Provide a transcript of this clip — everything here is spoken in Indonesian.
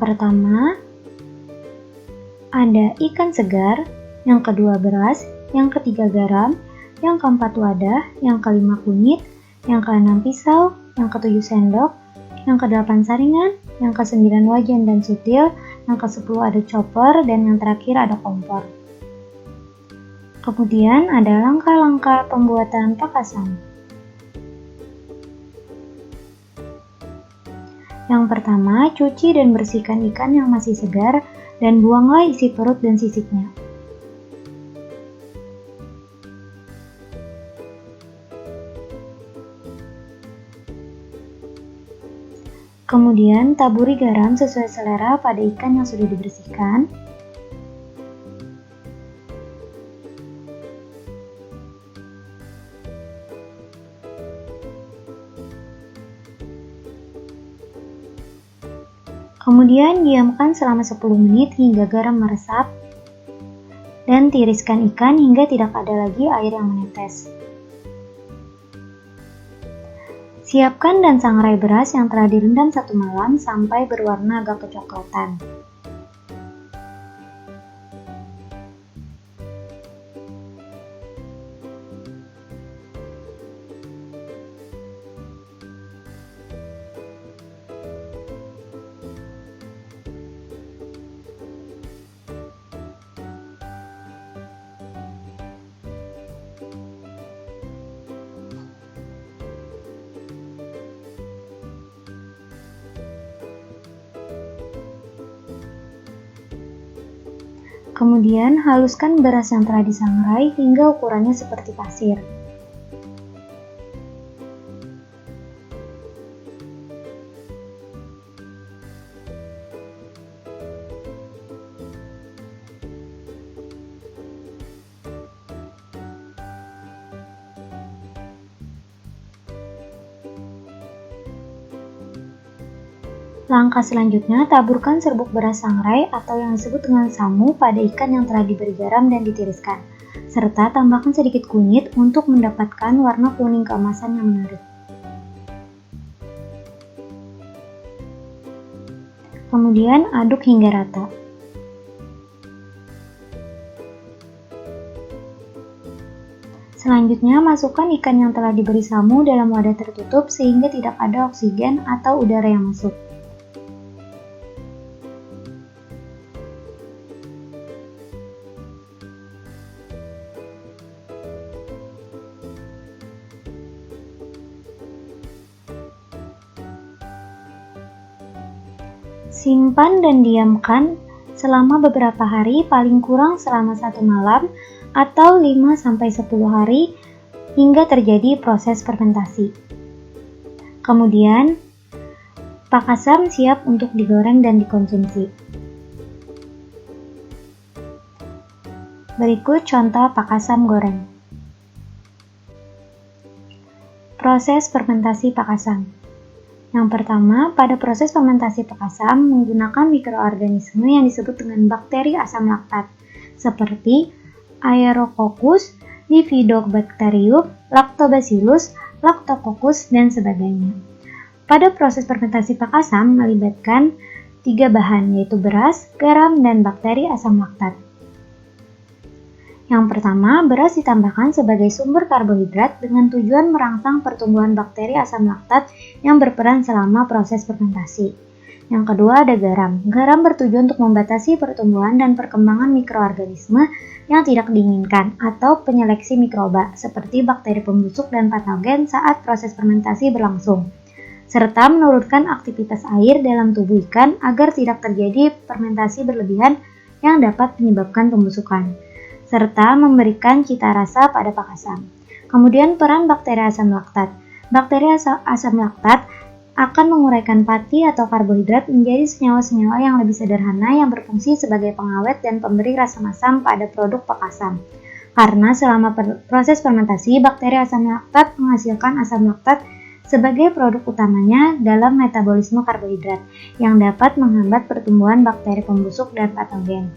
pertama ada ikan segar, yang kedua beras, yang ketiga garam, yang keempat wadah, yang kelima kunyit, yang keenam pisau, yang ketujuh sendok, yang kedelapan saringan, yang kesembilan wajan dan sutil, yang kesepuluh ada chopper, dan yang terakhir ada kompor. Kemudian ada langkah-langkah pembuatan pakasam. Yang pertama, cuci dan bersihkan ikan yang masih segar dan buanglah isi perut dan sisiknya. Kemudian, taburi garam sesuai selera pada ikan yang sudah dibersihkan. Kemudian diamkan selama 10 menit hingga garam meresap dan tiriskan ikan hingga tidak ada lagi air yang menetes. Siapkan dan sangrai beras yang telah direndam 1 malam sampai berwarna agak kecoklatan. Kemudian haluskan beras yang telah disangrai hingga ukurannya seperti pasir. Langkah selanjutnya, taburkan serbuk beras sangrai atau yang disebut dengan samu pada ikan yang telah diberi garam dan ditiriskan, serta tambahkan sedikit kunyit untuk mendapatkan warna kuning keemasan yang menarik. Kemudian aduk hingga rata. Selanjutnya, masukkan ikan yang telah diberi samu dalam wadah tertutup sehingga tidak ada oksigen atau udara yang masuk. Simpan dan diamkan selama beberapa hari, paling kurang selama 1 malam atau 5-10 hari hingga terjadi proses fermentasi. Kemudian, pakasam siap untuk digoreng dan dikonsumsi. Berikut contoh pakasam goreng. Proses fermentasi pakasam. Yang pertama, pada proses fermentasi pakasam menggunakan mikroorganisme yang disebut dengan bakteri asam laktat, seperti Aerococcus, Bifidobacterium, Lactobacillus, Lactococcus, dan sebagainya. Pada proses fermentasi pakasam melibatkan 3 bahan, yaitu beras, garam, dan bakteri asam laktat. Yang pertama, beras ditambahkan sebagai sumber karbohidrat dengan tujuan merangsang pertumbuhan bakteri asam laktat yang berperan selama proses fermentasi. Yang kedua ada garam. Garam bertujuan untuk membatasi pertumbuhan dan perkembangan mikroorganisme yang tidak diinginkan atau penyeleksi mikroba seperti bakteri pembusuk dan patogen saat proses fermentasi berlangsung, serta menurunkan aktivitas air dalam tubuh ikan agar tidak terjadi fermentasi berlebihan yang dapat menyebabkan pembusukan, serta memberikan cita rasa pada pakasam. Kemudian peran bakteri asam laktat. Bakteri asam laktat akan menguraikan pati atau karbohidrat menjadi senyawa-senyawa yang lebih sederhana yang berfungsi sebagai pengawet dan pemberi rasa masam pada produk pakasam. Karena selama proses fermentasi, bakteri asam laktat menghasilkan asam laktat sebagai produk utamanya dalam metabolisme karbohidrat yang dapat menghambat pertumbuhan bakteri pembusuk dan patogen.